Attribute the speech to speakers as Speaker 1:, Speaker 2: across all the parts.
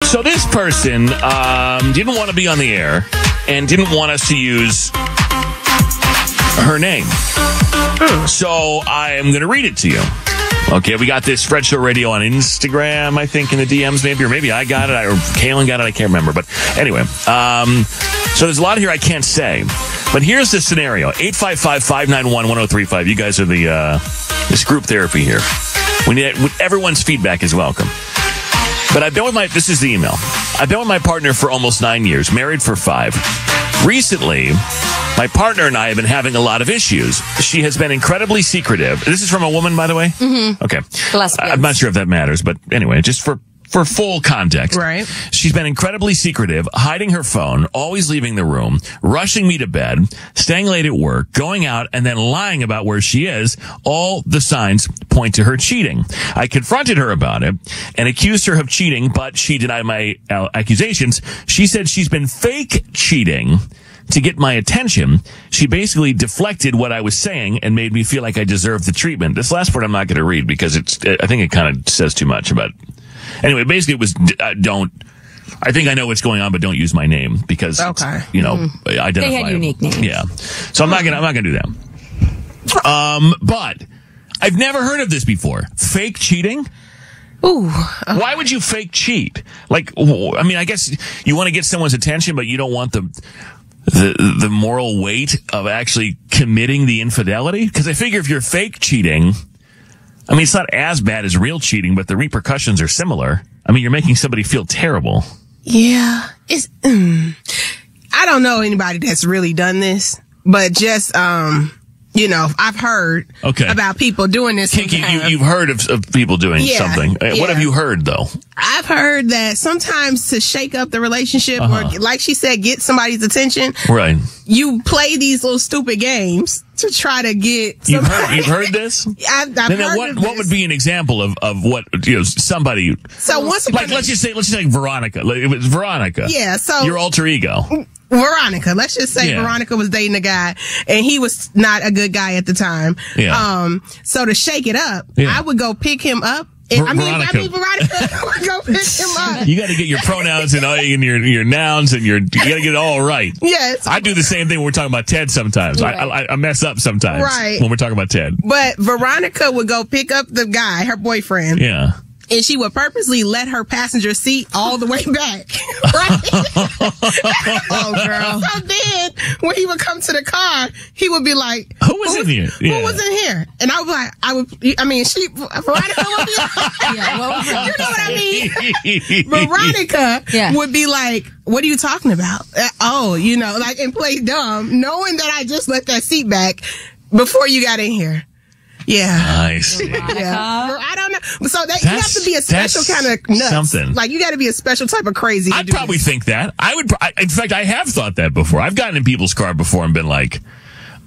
Speaker 1: So this person didn't want to be on the air and didn't want us to use her name. So I am going to read it to you. Okay, we got this Fred Show Radio on Instagram, I think, in the DMs maybe, or maybe I got it, or Kaylin got it, I can't remember. But anyway, so there's a lot here I can't say. But here's the scenario. 855-591-1035. You guys are this group therapy here. Everyone's feedback is welcome. But I've been with this is the email. I've been with my partner for almost 9 years, married for 5. Recently, my partner and I have been having a lot of issues. She has been incredibly secretive. This is from a woman, by the way? Mm-hmm. Okay. I'm not sure if that matters, but anyway, just for full context.
Speaker 2: Right.
Speaker 1: She's been incredibly secretive, hiding her phone, always leaving the room, rushing me to bed, staying late at work, going out, and then lying about where she is. All the signs point to her cheating. I confronted her about it and accused her of cheating, but she denied my accusations. She said she's been fake cheating to get my attention. She basically deflected what I was saying and made me feel like I deserved the treatment. This last part I'm not going to read because I think it kind of says too much about it. Anyway, basically it was, I think I know what's going on, but don't use my name because, identify.
Speaker 3: They had unique names.
Speaker 1: Yeah. So I'm not going to do that. But I've never heard of this before. Fake cheating?
Speaker 2: Ooh.
Speaker 1: Why would you fake cheat? I guess you want to get someone's attention, but you don't want the moral weight of actually committing the infidelity? Because I figure if you're fake cheating, it's not as bad as real cheating, but the repercussions are similar. You're making somebody feel terrible.
Speaker 2: Yeah. I don't know anybody that's really done this, but just, I've heard about people doing this.
Speaker 1: Kinky, you've heard of people doing something.
Speaker 2: Yeah.
Speaker 1: What have you heard, though?
Speaker 2: I've heard that sometimes to shake up the relationship or, like she said, get somebody's attention.
Speaker 1: Right.
Speaker 2: You play these little stupid games to try to get
Speaker 1: You've heard this?
Speaker 2: I've heard of this.
Speaker 1: What would be an example of what, somebody...
Speaker 2: So once
Speaker 1: let's just say Veronica. It was Veronica.
Speaker 2: Yeah, so...
Speaker 1: Your alter ego.
Speaker 2: Veronica. Let's just say Veronica was dating a guy and he was not a good guy at the time.
Speaker 1: Yeah.
Speaker 2: So to shake it up, I would go pick him up. Veronica would go pick him up.
Speaker 1: You got to get your pronouns and your nouns and you got to get it all right.
Speaker 2: Yes.
Speaker 1: I do the same thing when we're talking about Ted sometimes. Right. I mess up sometimes when we're talking about Ted.
Speaker 2: But Veronica would go pick up the guy, her boyfriend.
Speaker 1: Yeah.
Speaker 2: And she would purposely let her passenger seat all the way back. Right?
Speaker 1: Oh, girl.
Speaker 2: So then, when he would come to the car, he would be like,
Speaker 1: Who was in here?
Speaker 2: Who was in here? And I was like, Veronica would be like, you know what I mean? Veronica would be like, what are you talking about? And play dumb, knowing that I just let that seat back before you got in here. Yeah.
Speaker 1: Nice.
Speaker 2: Yeah. I don't know. So you have to be a special kind of nuts.
Speaker 1: Something.
Speaker 2: Like you got to be a special type of crazy.
Speaker 1: I'd probably think that. In fact, I have thought that before. I've gotten in people's car before and been like,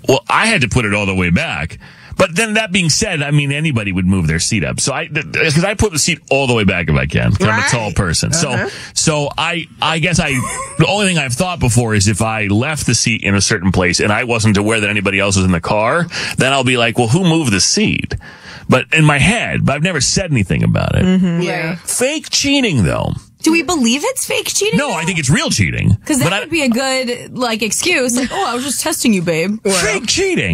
Speaker 1: well, I had to put it all the way back. But then that being said, anybody would move their seat up. So because I put the seat all the way back if I can. I'm a tall person. So I guess the only thing I've thought before is if I left the seat in a certain place and I wasn't aware that anybody else was in the car, then I'll be like, well, who moved the seat? But in my head, I've never said anything about it.
Speaker 2: Mm-hmm. Yeah.
Speaker 1: Fake cheating, though.
Speaker 3: Do we believe it's fake cheating?
Speaker 1: No, I think it's real cheating.
Speaker 3: Because that would be a good, excuse. I was just testing you, babe.
Speaker 1: Fake cheating.